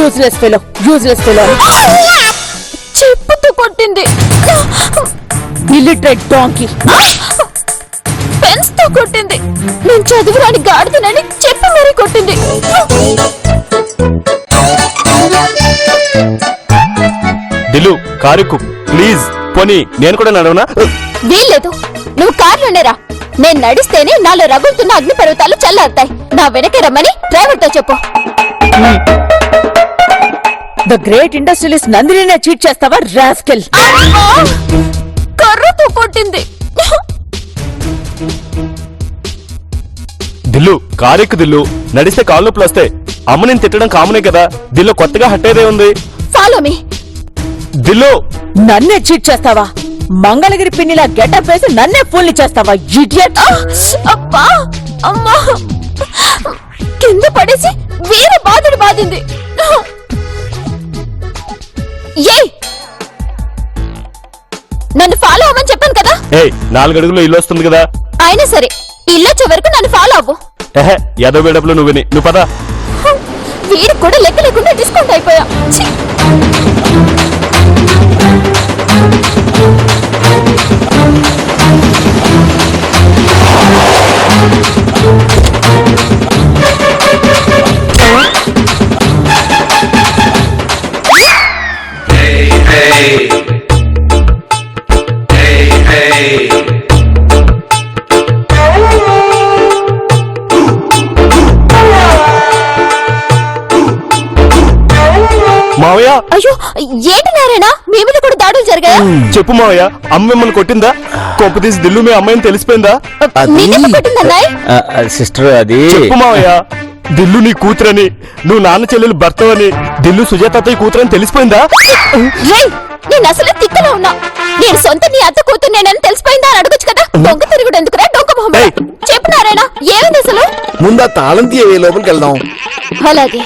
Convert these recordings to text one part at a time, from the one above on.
Useless fellow చెప్పుతూ కొట్టింది. Illiterate donkey. Pens తో కొట్టింది. నేను చదువురాని గాడిదనని చెప్పి మరీ కొట్టింది. దిలు కారుకు ప్లీజ్ పోనీ నేను కూడా నడవనా? వీల్లేదు, నువ్వు కార్లోనే రా. నేను నడిస్తేనే నాలో రగులుతున్న అగ్ని పర్వతాలు చల్లారుతాయి. నా వెనకే రమ్మని డ్రైవర్ తో చెప్పు. ద గ్రేట్ ఇండస్ట్రియలిస్ట్ నందినినే చీట్ చేస్తావా రాస్కెల్? కర్రతో కొట్టింది. దిల్లు కారెక్కు దిల్లు, నడిస్తే కాళ్ళు నొప్పులు వస్తాయి. అమ్మ నేను తిట్టడం కామనే కదా, దిల్లు కొత్తగా హట్టేదే ఉంది. Follow me. దిల్లు నన్నే చీట్ చేస్తావా? మంగళగిరి పిన్నిలా గెటప్ వేసి నన్నే ఫుల్ చేస్తావా ఇడియట్? అబ్బా అమ్మా, కింద పడేసి వేరే బాధుడు బాధింది. నన్ను ఫాలో అవ్వమని చెప్పాను కదా. 4 అడుగులో ఇల్లు వస్తుంది కదా. అయినా సరే ఇల్లొచ్చే వరకు నన్ను ఫాలో అవ్వు. ఏదో వేడప్పుడు నువ్వు పద. వీడికి కూడా లెక్క లేకుండా డిస్కౌంట్ అయిపోయా. మావయ్య, అయ్యో ఏంటి నారాయణ, మీ మీద కూడా దాడులు జరిగాయా? చెప్పు మావయ్య, అమ్మ మిమ్మల్ని కొట్టిందా? కొంపతీసి దిల్లు మీ అమ్మాయిని తెలిసిపోయిందా? సిస్టర్ అది చెప్పు మావయ్య, దిల్లు నీ కూతురని, నువ్వు నాన్న చెల్లెలు భర్తవని, దిల్లు సుజాతయ్య కూతురని తెలిసిపోయిందా? నేను అసలు తిక్కలో ఉన్నా. నేను సొంత నీ అత్త కూతురు నేనని తెలిసిపోయిందా అని అడగొచ్చు కదా. దొంగ తిరుగుడు ఎందుకురా డొంక మొహం. చెప్పు నారాయణ, ఏమైంది అసలు? ముందా తాళం తీయ లోపలికి వెళ్దాం. అలాగే.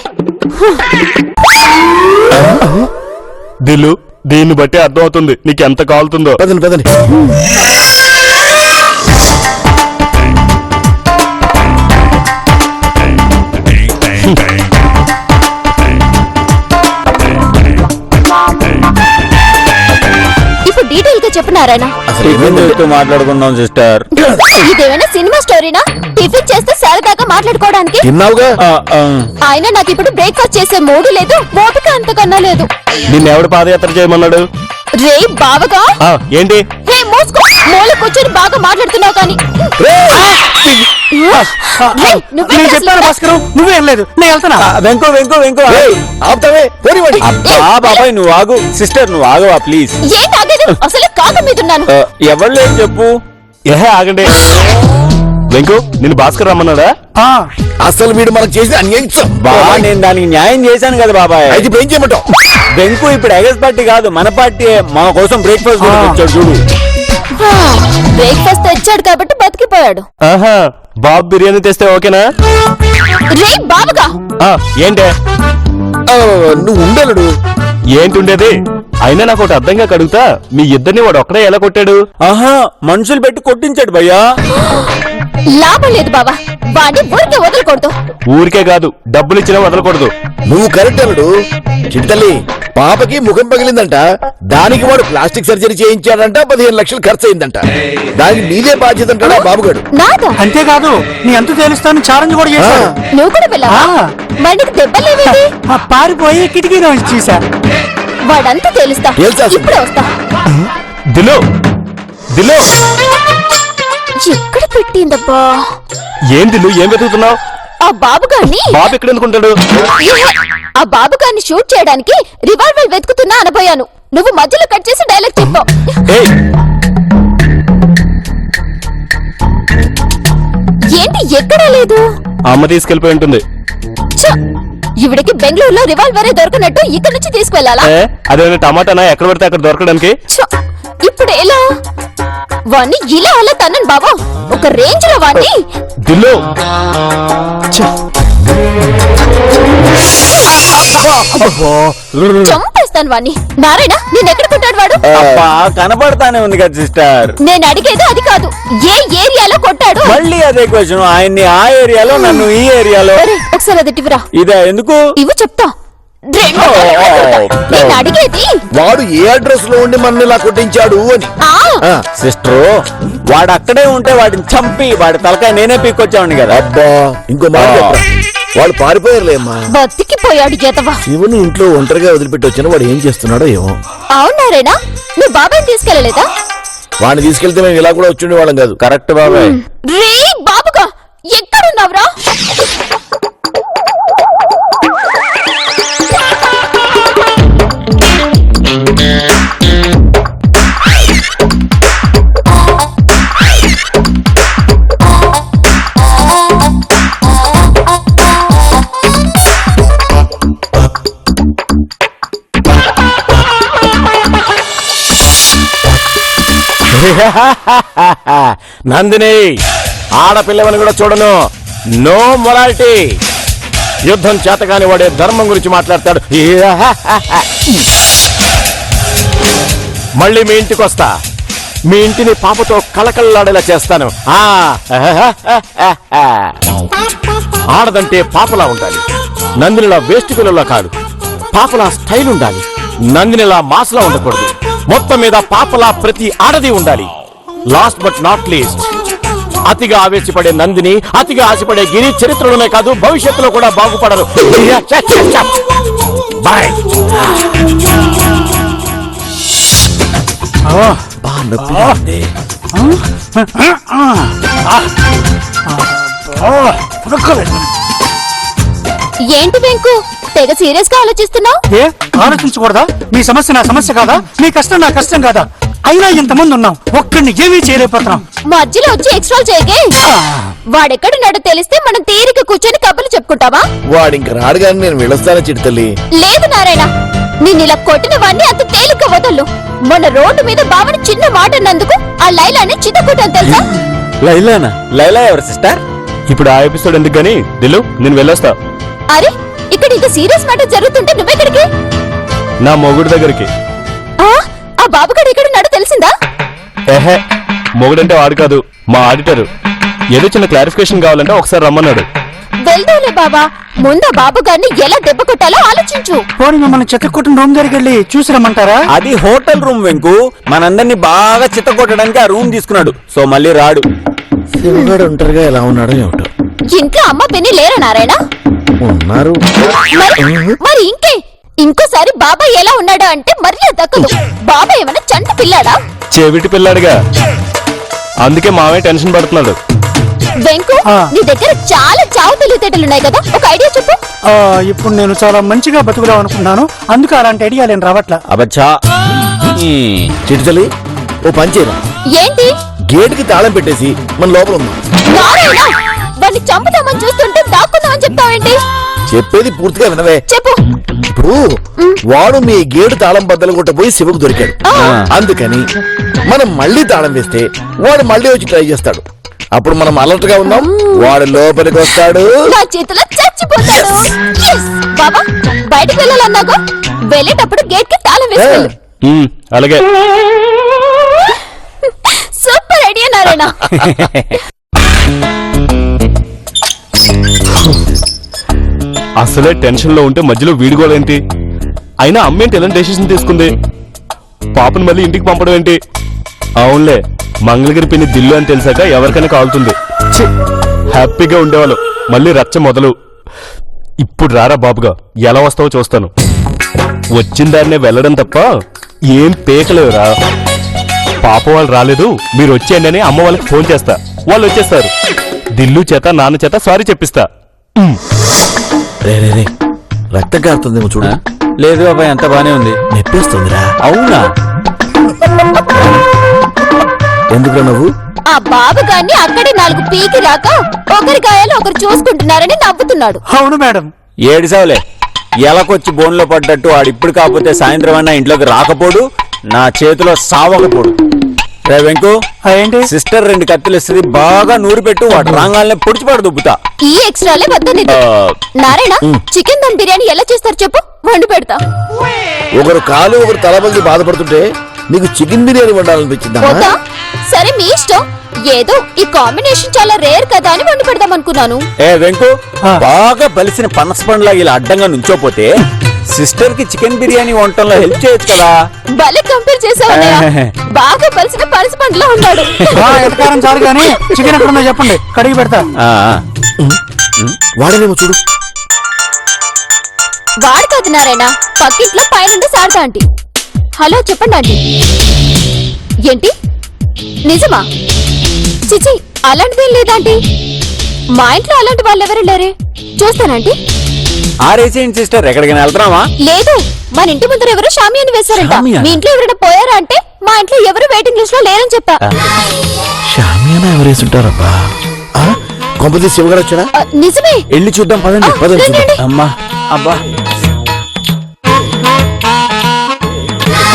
దిల్లు, దీన్ని బట్టి అర్థం అవుతుంది నీకెంత కాలుతుందో. పదండి పదండి. ఇప్పుడు డీటెయిల్ గా చెప్పు నారాయణ. మాట్లాడుకున్నాం సిస్టర్. ఇదేమైనా సినిమా స్టోరీనా? టిఫిన్ చేస్తే సరదాగా మాట్లాడుకోవడానికి. ఆయన నాకు ఇప్పుడు బ్రేక్ఫాస్ట్ చేసే మూడు లేదు, ఓపిక అంతకన్నా లేదు. నిన్నెవడు పాదయాత్ర చేయమన్నాడు? రే బావగా. ఏంటి? హే మోస్కో, మూల కూర్చొని బాగా మాట్లాడుతున్నావు కానీ. నువ్వేం లేదు, నేను వెళ్తున్నా. వెంకో వెంకో వెంకో బాబాయ్ నువ్వు ఆగు. సిస్టర్ నువ్వు ఆగవా ప్లీజ్. ఏం ఆగేది? అసలు కాక మీదున్నాను. ఎవరు లేదు చెప్పు. ఆగండి. వెంకు నిన్ను భాస్కర్ రమ్మన్నాడా? అసలు వీడు మనకు చేసిన అన్యాయం. బాబా నేను దానికి న్యాయం చేశాను కదా బాబాయ్. అయితే ఇప్పుడు ఏం చేయమంటావు? వెంకు ఇప్పుడు ఎగస్ పార్టీ కాదు, మన పార్టీ. మన కోసం బ్రేక్ఫాస్ట్ వచ్చాడు చూడు. బ్రేక్ఫాస్ట్ తెచ్చాడు కాబట్టి బతికిపోయాడు. బాబు బిర్యానీ తెస్తే ఓకేనా? రే బాబుగా. ఏంటే నువ్వు ఉండలుడు. ఏంటి ఉండేది? అయినా నాకు ఒకటి అర్థంగా కడుగుతా, మీ ఇద్దరిని వాడు ఒక్కడే ఎలా కొట్టాడు? మనుషులు పెట్టి కొట్టించాడు భయ్యా. లాభం లేదు బాబా, వాడిని ఊరికే వదలకూడదు. ఊరికే కాదు, డబ్బులు ఇచ్చినా వదలకూడదు. నువ్వు కరెక్ట్ అల్లుడు. చిట్టల్లి పాపకి ముఖం పగిలిందంట, దానికి వాడు ప్లాస్టిక్ సర్జరీ చేయించాడంట, 15 లక్షలు ఖర్చు అయిందంట. దానికి నీదే బాధ్యత అంటాడా బాబుగాడు. నాదా? అంతేకాదు నీ అంత తెలుస్తాను ఛాలెంజ్ కూడా చేశాడు. నువ్వు కూడా వెళ్ళావా? వాడికి దెబ్బలేవేది? పారిపోయి కిటికీలో చూసా. వాడంతా తెలుస్తా, ఇప్పుడే వస్తా. దిలో దిలో ఎక్కడ పెట్టిందబ్బా? ఏం దిల్లు, ఏం వెతుకుతున్నావు? ఆ బాబుగాన్ని. బాబు ఎక్కడ ఎందుకుంటాడు? ఆ బాబుగాన్ని షూట్ చేయడానికి రివాల్వర్ వెతుకుతున్నా అనబోయాను. నువ్వు మధ్యలో కట్ చేసి డైలాగ్ చెప్పావు. ఏంటి ఎక్కడా లేదు? అమ్మ తీసుకెళ్లిపోయి ఉంటుంది. ఇవిడికి బెంగళూరులో రివాల్వరే దొరకనట్టు ఇక్కడ నుంచి తీసుకెళ్లాలా? అదేమైనా టమాటానా ఎక్కడ పడితే అక్కడ దొరకడానికి? ఇప్పుడు ఎలా? వాణ్ణి ఇలా అలా తన్నను బాబు. ఒక రేంజ్ లో వాడిని దిల్లు చంపేస్తాను వాడిని. నారాయణ నేను ఎక్కడ కొట్టాడు వాడు? అబ్బా కనబడతానే ఉంది కదా సిస్టర్. నేను అడిగేది అది కాదు, ఏ ఏరియాలో కొట్టాడు? మళ్ళీ అదే క్వశ్చన్. ఆయన్ని ఆ ఏరియాలో, నన్ను ఈ ఏరియాలో. అరే, ఒకసారి అది టివిరా. ఇదే ఎందుకు? ఇవి చెప్తా. నేను అడిగేది వాడు ఏ అడ్రస్ లో ఉండి మన ఇలా కొట్టించాడు అని. ఆ సిస్టర్, వాడు అక్కడే ఉంటే వాడిని చంపి వాడి తలకాయ నేనే పీక్కొచ్చావుండి కదా. అబ్బా ఇంకో మాట చెప్పరా? వాడు పారిపోయారులేమ్మా. బతికిపోయాడు ఎదవా. శివుని ఇంట్లో ఒంటరిగా వదిలిపెట్టి వచ్చిన వాడు ఏం చేస్తున్నాడో ఏమో. అవునారేనా? నువ్వు బాబాయ్ తీసుకెళ్ళలేదా? వాడిని తీసుకెళ్తే మేము ఇలా కూడా వచ్చి వాళ్ళం కాదు. కరెక్ట్ బాబాయ్. రే బాబుగా ఎక్కడున్నావురా? నందిని, ఆడపిల్లవని కూడా చూడను. No morality. యుద్ధం చేతగాని వాడే ధర్మం గురించి మాట్లాడతాడు. మళ్ళీ మీ ఇంటికి వస్తా. మీ ఇంటిని పాపతో కళకళలాడేలా చేస్తాను. ఆడదంటే పాపలా ఉండాలి, నందినిలా వేస్ట్ పిల్లలా కాదు. పాపలా స్టైల్ ఉండాలి, నందినిలా మాస్లా ఉండకూడదు. మొత్తం మీద పాపలా ప్రతి ఆడది ఉండాలి. లాస్ట్ బట్ నాట్ లీస్ట్, అతిగా ఆవేశపడే నందిని, అతిగా ఆశపడే గిరి చరిత్రలోనే కాదు భవిష్యత్తులో కూడా బాగుపడరు. బాయ్. ఏంటి వెంకు తెగ సీరియస్ గా ఆలోచిస్తున్నావు? ఏ ఆలోచించకూడదా? మీ సమస్య నా సమస్య కాదా? మీ కష్టం నా కష్టం కాదా? అయినా ఇంతమంది ఉన్నాం, ఒక్కడిని ఏమీ చేయలేకపోతున్నాం. మధ్యలో వచ్చి ఎక్స్ట్రా చేయకే. వాడెక్కడున్నాడో తెలిస్తే మనం తీరిక కూర్చొని కబుర్లు చెప్పుకుంటావా? వాడు ఇంక రాడు గాని నేను వెళ్ళొస్తాను చిడతల్లి. లేదు నారాయణ, నేను ఇలా కొట్టిన వాడిని అంత తేలిక వదలు. మొన్న రోడ్డు మీద బావని చిన్న మాట అన్నందుకు ఆ లైలాని చిన్నకొట్టాను తెలుసా? లైలానా? లైలా ఎవరు సిస్టర్? ఇప్పుడు ఆ ఎపిసోడ్ ఎందుకు గానీ దిల్లు, నేను వెళ్ళొస్తా. అరే, ఇక్కడ ఇంత సీరియస్ మ్యాటర్ జరుగుతుంటే నువ్వెక్కడికి? నా మొగుడు దగ్గరికి. ఆ బాబుగాడు ఎక్కడున్నాడో తెలిసిందా? ఏహే, మొగుడంటే వాడు కాదు, మా ఆడిటర్. ఏదో చిన్న క్లారిఫికేషన్ కావాలంటే ఒకసారి రమ్మన్నాడు. వెళ్దాంలే బాబా, ముందు బాబు గారిని ఎలా దెబ్బ కొట్టాలో ఆలోచించు. పోనీ మిమ్మల్ని చెత్తకొట్టిన రూమ్ దగ్గరికి వెళ్ళి చూసి రమ్మంటారా? అది హోటల్ రూమ్ వెంకు. మనందరినీ బాగా చిత్తకొట్టడానికి ఆ రూమ్ తీసుకున్నాడు. సో మళ్ళీ రాడు. శివగాడు ఒంటరిగా ఎలా ఉన్నాడో ఏమిటో. ఇంట్లో అమ్మ పిన్ని లేరా నారాయణ? ఉన్నారు. మరి ఇంకే ఇంకోసారి బాబాయ్ ఎలా ఉన్నాడా అంటే మర్యాద దక్కదు. బాబాయ్ ఏమన్నా చంట పిల్లాడా? చెవిటి పిల్లాడుగా, అందుకే మావే టెన్షన్ పడుతున్నాడు. వెంకు, నీ దగ్గర చాలా చావు తెలివితేటలున్నాయి కదా, ఒక ఐడియా చెప్పు. ఇప్పుడు నేను చాలా మంచిగా బతుకుదాం అనుకున్నాను, అందుకు అలాంటి ఐడియా నేను రావట్లా. అబచ్చా. చిడతల్లి, ఓ పని చేయరా? ఏంటి? గేట్ కి తాళం పెట్టేసి మన లోపల ఉన్నాం. నారాయణ, వాడిని చంపుతామని చూస్తుంటే దాక్కుందామని చెప్తావేంటి? చెప్పేది పూర్తిగా వినవే. చెప్పు. ఇప్పుడు వాడు మీ గేటు తాళం బద్దలు కొట్టబోయి శివకు దొరికాడు. అందుకని మనం మళ్ళీ తాళం వేస్తే వాడు మళ్ళీ వచ్చి ట్రై చేస్తాడు. అప్పుడు మనం అలర్ట్ గా ఉన్నాం, వాడు లోపలికి వస్తాడు, నా చేతిలో చచ్చిపోతాడు. Yes! బాబా, బయటకు వెళ్ళాలన్నాగా, వెళ్ళేటప్పుడు గేట్ కి తాళం వేసుకెళ్ళు. అలాగే. Super idea Narayana. అసలే టెన్షన్ లో ఉంటే మధ్యలో వీడుకోలేంటి? అయినా అమ్మేంటి ఎలాంటి డెసిషన్ తీసుకుంది? పాపను మళ్ళీ ఇంటికి పంపడం ఏంటి? అవునులే, మంగళగిరి పిన్ని దిల్లు అని తెలిసాక ఎవరికైనా కాలుతుంది. హ్యాపీగా ఉండేవాళ్ళు, మళ్ళీ రచ్చ మొదలు. ఇప్పుడు రారా బాబుగా, ఎలా వస్తావో చూస్తాను. వచ్చిన దాన్నే వెళ్ళడం తప్ప ఏం పేకలేవురా. పాప వాళ్ళు రాలేదు, మీరు వచ్చేయండి అని అమ్మ వాళ్ళకి ఫోన్ చేస్తా, వాళ్ళు వచ్చేస్తారు. దిల్లు చేత నాన్న చేత సారీ చెప్పిస్తా. రే రక్తం కారుతుందేమో చూడ. లేదు బాబాయ్, అంత బానే ఉంది. నొప్పిస్తుందిరా. అవునా? ఎందుకురా నువ్వు? ఆ బాబు గారిని అక్కడే 4 పీకి రాక ఒకరి గాయాలు ఒకరు చూసుకుంటున్నారని నవ్వుతున్నాడు. అవును మేడం. ఏడిసావులే, ఎలకొచ్చి బోన్లో పడ్డట్టు ఆడిప్పుడు కాకపోతే సాయంత్రం అన్నా ఇంట్లోకి రాకపోడు, నా చేతిలో సావకపోడు. రే వెంకు ఏంటి సిస్టర్ 2 కత్తులు ఇస్తుంది, బాగా నూరు పెట్టు, వాడు రాగాలనే పొడిచిపాడు దుబ్బుతా. ఈ ఎక్స్ట్రాలే వద్దనిది. నారాయణ, చికెన్ దమ్ బిర్యానీ ఎలా చేస్తారు చెప్పు, వండి పెడతా. ఒకరు కాలు ఒకరు తలబంది బాధపడుతుంటే నీకు చికెన్ బిర్యానీ వండాలనిపించిందా? వద్దా? సరే మీ ఇష్టం. ఏదో ఈ కాంబినేషన్ చాలా రేర్ కదా అని వండి పెడదాం అనుకున్నాను. ఏ వెంకు, ఆ. బాగా బలిసిన పనస పండులా ఇలా అడ్డంగా నుంచోపోతే సిస్టర్ కి చికెన్ బిర్యానీ వంటంలో హెల్ప్ చేయొచ్చు కదా. భలే కంపేర్ చేసావన్నయ్య. బాగా పలిసిన పనస పండులో ఉన్నాడు. ఎతకారం చాలు కానీ చికెన్ ఎక్కడ ఉందో చెప్పండి, కడిగి పెడతా. ఆ, వాడనేమో చూడు. వాడు కాదు నారాయణ, పక్కింట్లో పైన శారదా ఆంటీ. హలో చెప్పండి ఆంటీ. ఏంటి నిజమా? చిచి, అలాంటిదేం లేదాంటీ. మా ఇంట్లో అలాంటి వాళ్ళెవరూ లేరే. చూస్తానంటీ. ఆరేసేయండి సిస్టర్, ఎక్కడికైనా వెళ్తున్నావా? లేదు, మన ఇంటి ముందర ఎవరు షామియాని వేశారంట. షామియానా? మీ ఇంట్లో ఎవరైనా పోయారా అంటే మా ఇంట్లో ఎవరు వెయిటింగ్ లిస్ట్ లో లేరని చెప్పా. షామియానా ఎవరేసుంటారబ్బా? కొంపతి శివగారు వచ్చాడా? నిజమే. వెళ్ళి చూద్దాం పదండి. ఆ, పదండి రండి. అమ్మా అబ్బా,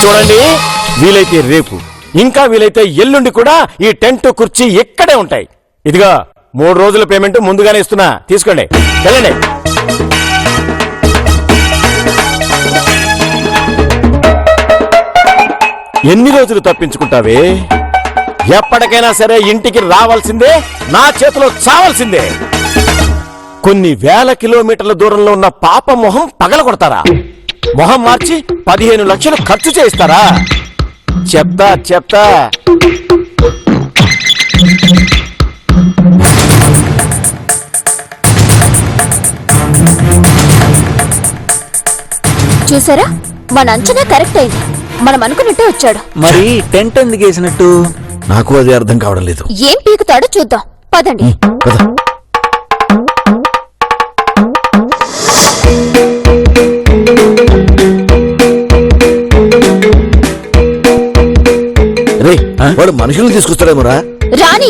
చూడండి, వీలైతే రేపు, ఇంకా వీలైతే ఎల్లుండి కూడా ఈ టెంట్ కుర్చీ ఇక్కడే ఉంటాయి. ఇదిగా 3 రోజుల పేమెంట్ ముందుగానే ఇస్తున్నా, తీసుకోండి, వెళ్ళండి. ఎన్ని రోజులు తప్పించుకుంటావే? ఎప్పటికైనా సరే ఇంటికి రావాల్సిందే, నా చేతిలో చావాల్సిందే. కొన్ని వేల కిలోమీటర్ల దూరంలో ఉన్న పాప మొహం పగలగొడతారా? మొహం మార్చి 15 లక్షలు ఖర్చు చేయిస్తారా? చెప్తా చెప్తా. చూసారా, మన అంచనా కరెక్ట్ అయింది. మనం అనుకున్నట్టే వచ్చాడు. మరి టెంట్ ఎందుకు వేసినట్టు? నాకు అది అర్థం కావడం లేదు. ఏం పీకుతాడో చూద్దాం, పదండి. పద. రే, వాడు మనుషులు తీసుకొస్తాడేమోరా? రాణి,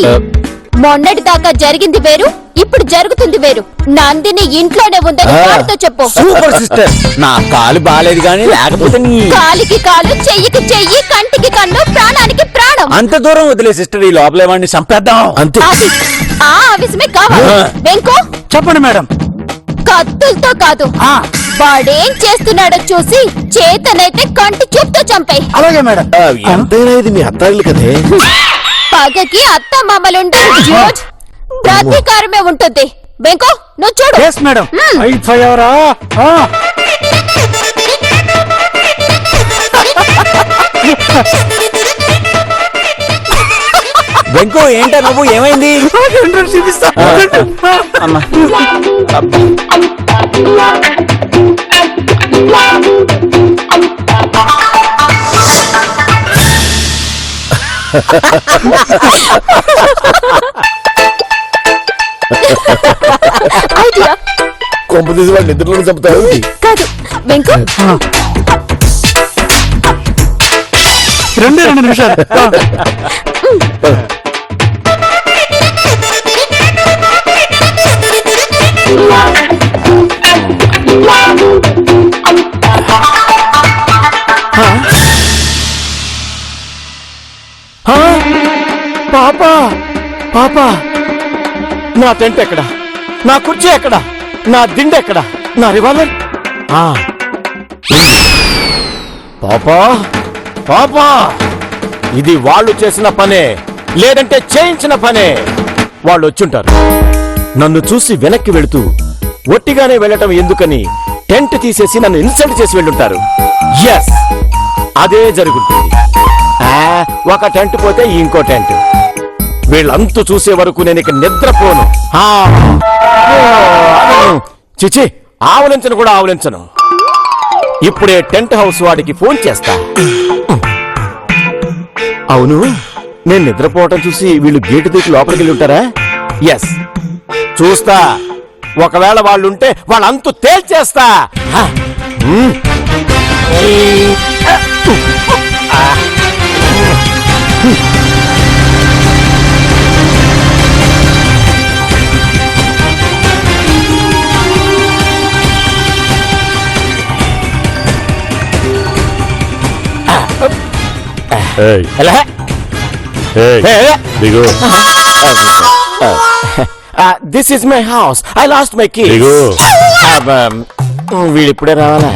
మొన్నటి దాకా జరిగింది వేరు, ఇప్పుడు జరుగుతుంది వేరు. నందిని ఇంట్లోనే ఉందని వాడితో చెప్పు. సూపర్ సిస్టర్, నా కాలు బాలేదు కానీ లేకపోతే నీ కాలికి కాలు, చెయ్యికి చెయ్యి, కంటికి కన్ను, ప్రాణానికి ప్రాణం. అంత దూరం వదిలే సిస్టర్, ఈ లోపలే వాడిని చంపేద్దాం. అంతే. అది ఆ ఆవేశమే కావాలి. వెంకో, చెప్పండి మేడం. కత్తులతో కాదు, ఆ, వాడేం చేస్తున్నాడో చూసి చేతనైతే కంటి చూపుతో చంపే. అలాగే మేడం. ఎంతైనా ఇది మీ అత్తాయిలు కదే. పగకి అత్త మామలుంటారు, డ్యూడ్. ప్రతీకారమే ఉంటుంది. వెంకో, నువ్వు చూడు. Yes madam. అయిపోయావరా? వెంకు ఏంటా నువ్వు, ఏమైంది? చూపిస్తా. అమ్మా ఐడియా కొంప తీసి వాడు నిద్రలో చంపుతాడు. కాదు వెంకో. 2 నిమిషాలు. పాపా పాపా, నా టెంట్ ఎక్కడా? నా కుర్చీ ఎక్కడా? నా దిండు ఎక్కడా? నా రివాల్వర్? పాపా పాపా, ఇది వాళ్ళు చేసిన పనే, లేదంటే చేయించిన పనే. వాళ్ళు వచ్చుంటారు. నన్ను చూసి వెనక్కి వెళుతూ ఒట్టిగానే వెళ్ళటం ఎందుకని టెంట్ తీసేసి నన్ను ఇన్సల్ట్ చేసి వెళ్ళుంటారు. ఎస్, అదే జరుగుతుంది. ఒక టెంట్ పోతే ఇంకో టెంట్. వీళ్ళంతూ చూసే వరకు నేను ఇక నిద్రపోను. చిచి, ఆవులించను కూడా ఆవులించను. ఇప్పుడే టెంట్ హౌస్ వాడికి ఫోన్ చేస్తా. అవును, నేను నిద్రపోవటం చూసి వీళ్ళు గేటు దూకి లోపలికి వెళ్ళి ఉంటారా? ఎస్, చూస్తా. ఒకవేళ వాళ్ళుంటే వాళ్ళంతు తేల్చేస్తా. దిగు this is my house I lost my key దిగు వీడిప్పుడే రావాలా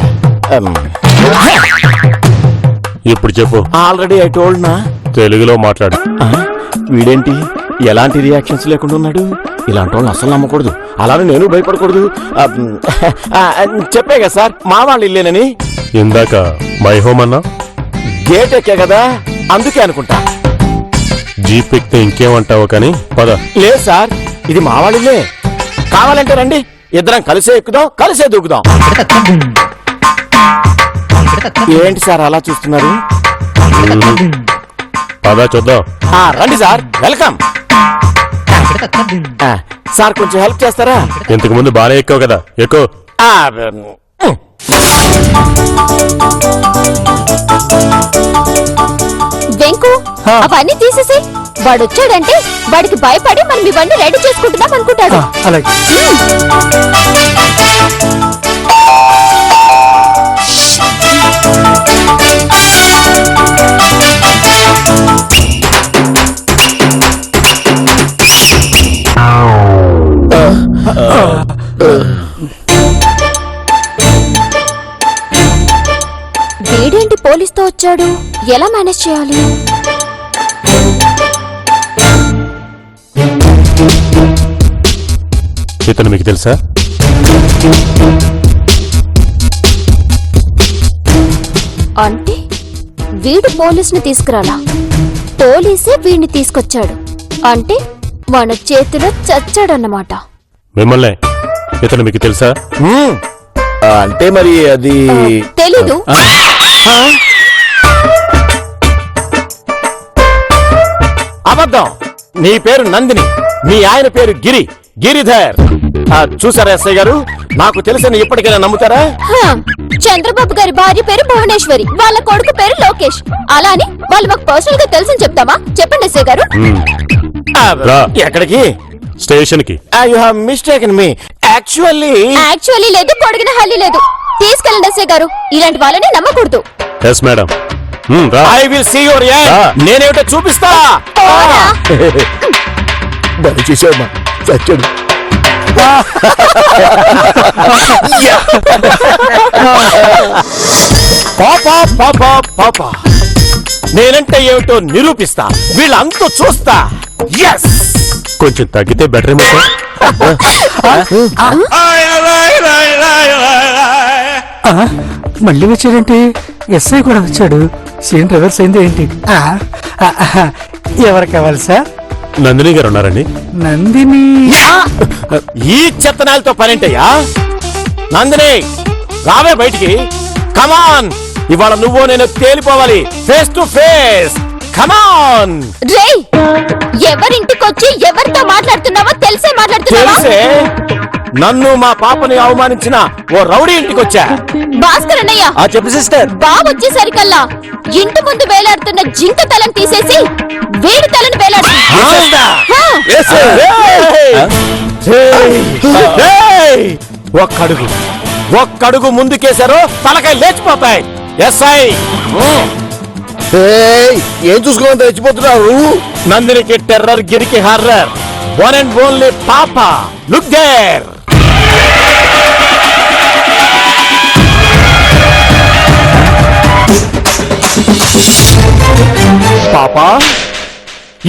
ఇప్పుడు చెప్పు ఆల్రెడీ ఐ టోల్డ్ నా తెలుగులో మాట్లాడు. వీడేంటి ఎలాంటి రియాక్షన్స్ లేకుండా ఉన్నాడు? ఇలాంటి వాళ్ళు అసలు నమ్మకూడదు, అలానే నేను భయపడకూడదు. చెప్పే కదా సార్ మా వాళ్ళు ఇల్లేనని. ఇందాక మై హోమ్ అన్నా, గేట్ ఎక్కే కదా అందుకే అనుకుంటా. జీప్ ఎక్కితే ఇంకేమంటావు కానీ పద. లేదు సార్ ఇది మా వాళ్ళిల్లే, కావాలంటే రండి ఇద్దరం కలిసే ఎక్కుదాం కలిసే దూకుదాం. ఏంటి సార్ అలా చూస్తున్నారు? పద చూద్దాం. రండి సార్ వెల్కమ్. సార్ కొంచెం హెల్ప్ చేస్తారా? ఇంతకు ముందు బాగా ఎక్కువ కదా, ఎక్కువ. వెంకు అవన్నీ తీసేసి వాడు వచ్చాడంటే వాడికి భయపడి మనం ఇవన్నీ రెడీ చేసుకుంటున్నాం అనుకుంటాడు. అలాగే వీడేంటి పోలీస్తో వచ్చాడు, ఎలా మేనేజ్ చేయాలి? ఇతను మీకు తెలుసా? అంటే వీడు పోలీసుని తీసుకురాలా, పోలీసే వీడిని తీసుకొచ్చాడు. అంటే మన చేతిలో చచ్చాడన్నమాట. మిమ్మల్ని ఇతను మీకు తెలుసా? అంటే మరి అది తెలీదు. అబద్ధం. నీ పేరు నందిని, మీ ఆయన పేరు గిరిధర్. చూసారా ఎస్ఐ గారు, నాకు తెలిసిన ఇప్పటికైనా నమ్ముతారా? చంద్రబాబు గారి భార్య పేరు భువనేశ్వరి, వాళ్ళ కొడుకు పేరు లోకేష్. అలా అని వాళ్ళు మాకు పర్సనల్ గా తెలుసని చెప్తామా? చెప్పండి ఎస్ఐ గారు. ఎక్కడికి? స్టేషన్ కి. You have mistaken me. Actually లేదు, పొడిగిన హల్లి లేదు. తీసుకెళ్ళండి ఎస్ఐ గారు, ఇలాంటి వాళ్ళని నమ్మకూడదు. Yes madam. I will see your reaction. నేనేమిటో చూపిస్తా. దయచేసామ్మా చచ్చాడు. పాపా నేనంటే ఏమిటో నిరూపిస్తా, వీళ్ళంతా చూస్తా. ఎస్ కొంచెం తగ్గితే బెటర్ ఏమో సార్. మళ్ళీ వచ్చాడేంటి? ఎస్ఐ కూడా వచ్చాడు. సీన్ రివర్స్ అయింది ఏంటి? ఎవరు కావాలి సార్? నందిని గారు ఉన్నారండి. నందిని ఈ చెత్తనాలతో పనేంటయ్యా? నందిని రావే బయటికి. కమాన్, ఇవాళ నువ్వు నేను తేలిపోవాలి ఫేస్ టు ఫేస్. కమాన్. రేయ్, ఎవరింటికొచ్చి ఎవరితో మాట్లాడుతున్నావో తెలిసే మాట్లాడుతున్నావా? తెలిసే నన్ను మా పాపని అవమానించిన ఓ రౌడీ ఇంటికి వచ్చా. భాస్కర్ అన్నయ్య, చెప్పు సిస్టర్. బాబు వచ్చేసరికల్లా ఇంటి ముందు వేలాడుతున్న జింక తలను తీసేసి వీడి తలను ఒక్కడుగు ముందుకేశారో తలకాయ లేచిపోతాయి. ఎస్ఐ ఏం చూసుకోవాలని తెచ్చిపోతున్నావు? నందినికి టెర్రర్, గిరికి హర్రర్. వన్ అండ్ ఓన్లీ పాప. Look there. పాపా,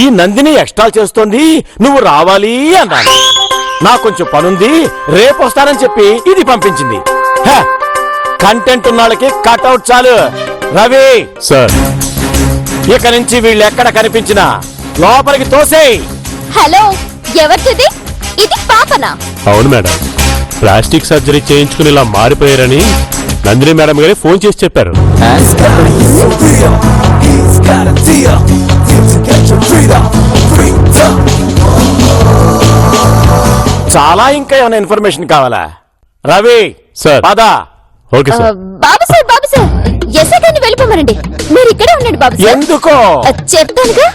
ఈ నందిని ఎక్స్ట్రాల్ చేస్తోంది, నువ్వు రావాలి అన్నాను. నాకు కొంచెం పనుంది, రేపు వస్తానని చెప్పి ఇది పంపించింది. కంటెంట్ ఉన్న వాళ్ళకి కట్అవుట్ చాలు. రవి సార్, ఇక నుంచి వీళ్ళు ఎక్కడ కనిపించినా లోపలికి తోసేయ్. హలో, ఎవరిది? ఇది పాపనా? అవును మేడం. ప్లాస్టిక్ సర్జరీ చేయించుకుని ఇలా మారిపోయారని నందిని మేడం గారి ఫోన్ చేసి చెప్పారు. చాలా ఇంకా ఏమైనా ఇన్ఫర్మేషన్ కావాలా? రవి సార్. పదా. Okay sir. Babu sir, SI గారిని వెళ్ళిపోమనండి. మీరు ఇక్కడే ఉండండి బాబు సార్. ఎందుకో చెప్తానుగా.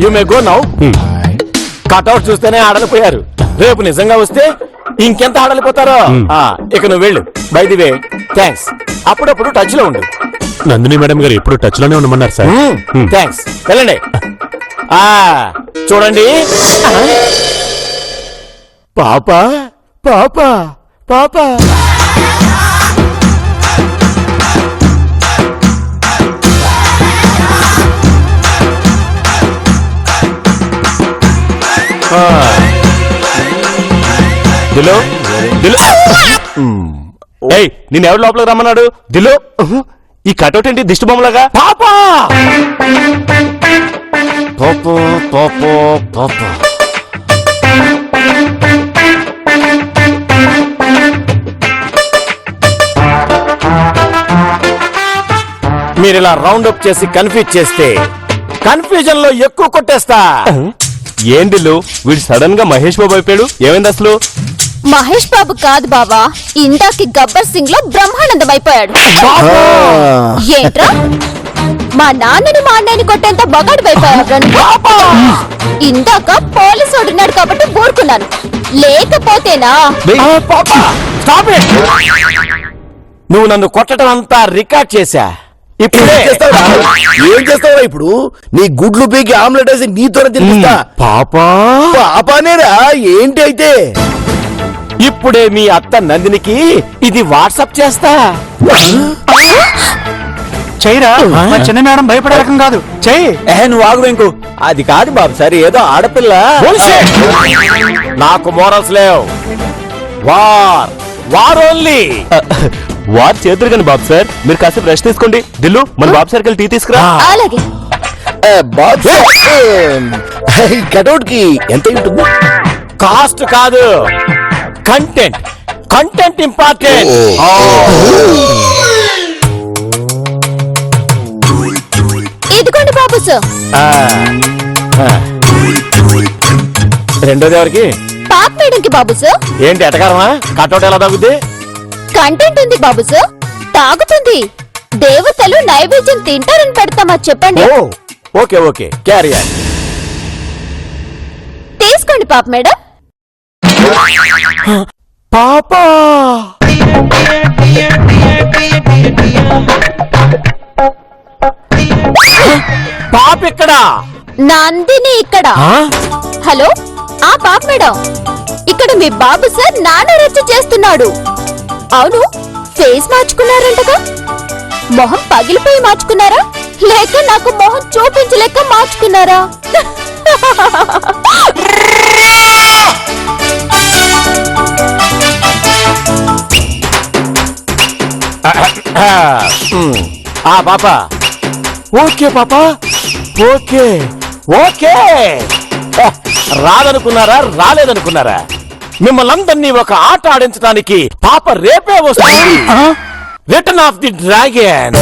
You may go now. Cutout చూస్తేనే ఆడలిపోయారు, రేపు నిజంగా వస్తే ఇంకెంత ఆడలిపోతారో. ఇక నువ్వు వెళ్ళు. By the way thanks. అప్పుడప్పుడు టచ్ లో ఉండు. నందిని మేడం గారు ఎప్పుడు టచ్ లోనే ఉండమన్నారు సార్ థ్యాంక్స్ వెళ్ళండి చూడండి పాప పాప పాప దిలో దిలో ఏయ్ నేను ఎవరు లోపలికి రమ్మన్నాడు దిలో ఈ కటౌట్ ఏంటి దిష్టి బొమ్మలాగా పాప పాప పాప పాప మీరు ఇలా రౌండ్ అప్ చేసి కన్ఫ్యూజ్ చేస్తే కన్ఫ్యూజన్ లో ఎక్కువ కొట్టేస్తా ఏం దిల్లు వీడు సడన్ గా మహేష్ బాబు అయిపోయాడు ఏమైంది అసలు మహేష్ బాబు కాదు బావా ఇందాకి గబ్బర్ సింగ్ లో బ్రహ్మానందం అయిపోయాడు ఏంట్రా మా నాన్నని మా అన్నయ్యని కొట్టేంత బగాడు అయిపోయాడు ఇందాక పోలీసు ఉన్నాడు కాబట్టి ఊరుకున్నాను లేకపోతేనా Stop it! నువ్వు నన్ను కొట్టడం అంతా రికార్డ్ చేశా ఇప్పుడే ఏం చేస్తావా ఇప్పుడు నీ గుడ్లు పీకి ఆమ్లెట్ వేసి నీతోనే తినిపిస్తా పాపా పాపానేరా ఏంటి అయితే ఇప్పుడే మీ అత్త నందినికి ఇది వాట్సాప్ చేస్తా చెయ్యరా మా చిన్న మేడం భయపడే రకం కాదు చెయ్యి నువ్వు ఆగు వెంకు అది కాదు బాబు సరే ఏదో ఆడపిల్ల నాకు మోరల్స్ లేవు వార్ ఓన్లీ వారు చేతులు కానీ బాబు సార్ మీరు కాసేపు రెస్ట్ తీసుకోండి దిల్లు మన బాబు సార్కి వెళ్ళి టీ తీసుకురా అలాగే కటౌట్ కి ఎంత ఉంటుంది కాస్ట్ కాదు కంటెంట్ కంటెంట్ ఇంపార్టెంట్ ఇదిగోండి బాబు సార్ రెండోది ఎవరికి పాప మేడంకి బాబు సార్ ఏంటి ఎటకారమా కట్అవుట్ ఎలా తగ్గుద్ది కంటెంట్ ఉంది బాబు సార్ తాగుతుంది దేవతలు నైవేద్యం తింటారని పెడతామా చెప్పండి ఓ ఓకే ఓకే క్యారియర్ తీసుకోండి పాప మేడం పాపా పాప ఇక్కడ నందిని ఇక్కడ హలో ఆ పాప మేడం ఇక్కడ మీ బాబు సార్ నాన్న రచ్చ చేస్తున్నాడు అవును ఫేస్ మార్చుకున్నారంటగా మొహం పగిలిపోయి మార్చుకున్నారా లేక నాకు మొహం చూపించలేక మార్చుకున్నారా పాప ఓకే పాప ఓకే ఓకే రాదనుకున్నారా రాలేదనుకున్నారా మిమ్మల్ని అందరినీ ఒక ఆట ఆడించడానికి పాప రేపే వస్తుంది రిటర్న్ ఆఫ్ ది డ్రాగన్